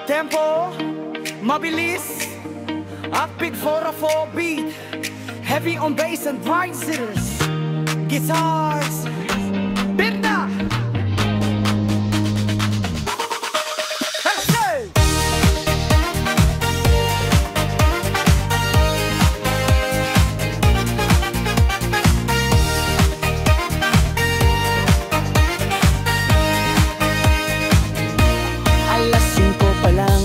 Tempo, mabilis, upbeat for a 4-beat, heavy on bass and risers, guitars, beat na! Alas 5 pa lang,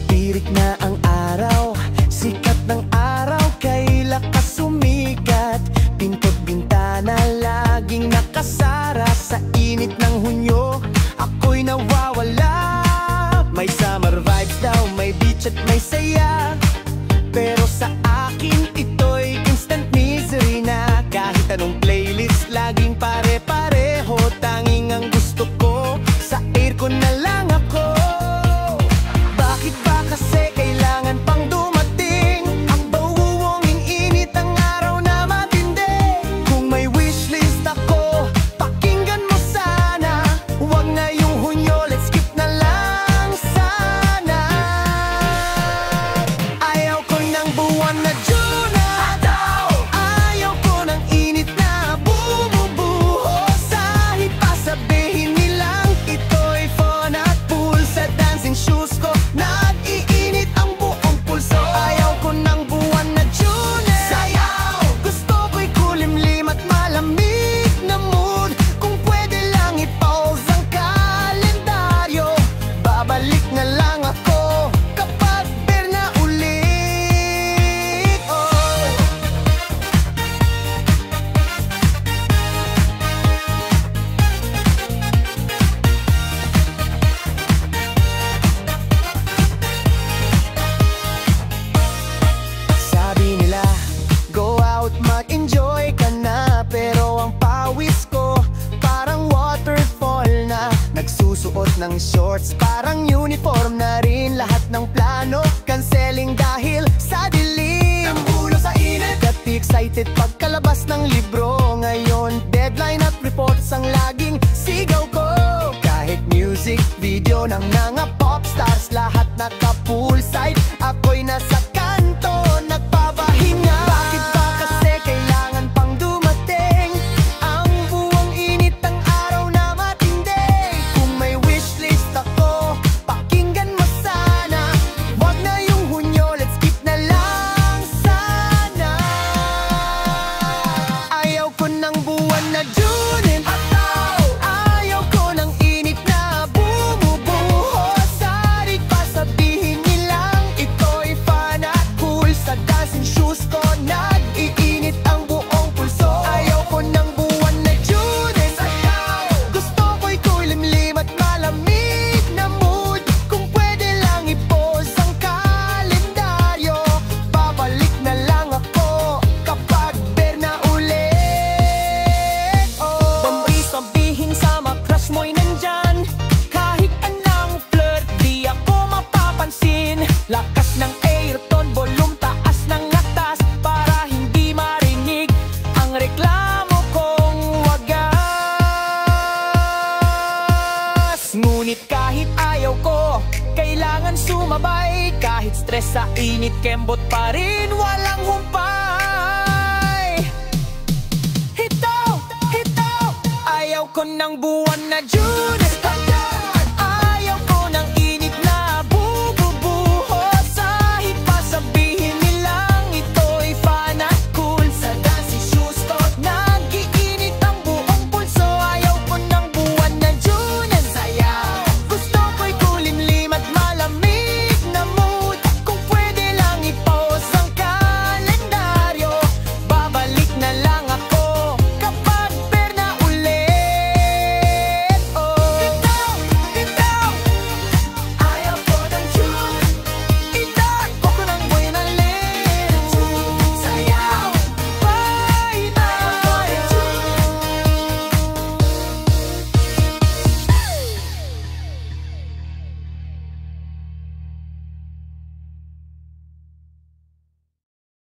tirik na ang araw. Sikat ng araw, kay lakas sumikat. Pinto't bintana, laging nakasara. Sa init ng Hunyo, ako'y nawawala. May summer vibes daw, may beach at may saya. Pero sa akin, ito'y instant misery na. Kahit anong playlist, laging pare-pareho. Tanging ang gusto ko, sa aircon na lang ako. Bakit ba kasi kailangan pang dumating ang bauwanging init ang araw na matindi? Kung may wishlist ako, pakinggan mo sana. Huwag na yung Hunyo, let's skip na lang sana. Ayaw ko ng buwan na June at ayaw ko ng init na bumubuhos. Kahit pa sabihin nilang ito'y fun at pool, sa dancing shoes ko nag-iinit ang buong pulso. Ayaw ko ng buwan na June, sayaw. Gusto ko'y kulimlim at malamig na mood. Kung pwede lang i-pause ang kalendaryo, babalik na lang ako kapag beer na ulit. Sabi nila, go out, mag-enjoy ka na. Pero ang pawis ko, parang waterfall na. Nagsusuot ng shorts, parang uniform na rin. Lahat ng plano, canceling dahil sa dilim. Nambulo sa init, dati excited pagkalabas ng libro. Ngayon, deadline at reports ang laging sigaw ko. Kahit music video ng mga pop stars, lahat naka-poolside, ako'y nasa kanto, nagpapahinga. Bakit ba kasi kailangan pang dumating ang buwang init ang araw na matindi? Kung may wishlist ako, pakinggan mo sana. Huwag na yung Hunyo, let's skip na lang sana. Ayaw ko ng buwan na June at ayaw ko ng init na bumubuhos. Sarit pa sabihin nilang ito'y fun at cool, sa dancing shoes ko nag-iinit ang buong pulso. Ayaw ko ng buwan na June, sayaw. Gusto ko'y kulimlim at malamig na mood. Kung pwede lang i-pause ang kalendaryo, babalik na lang ako kapag beer na ulit. Bambay sabihin sa mga crush mo'y nandyan. Kahit anong flirt, di ako mapapansin. Lakas ng aircon, volume taas ng atas, para hindi marinig ang reklamo kong wagas. Ngunit kahit ayaw ko, kailangan sumabay. Kahit stress sa init, kembot pa rin, walang humpay. Hitaw, hitaw, ayaw ko ng buwan na June.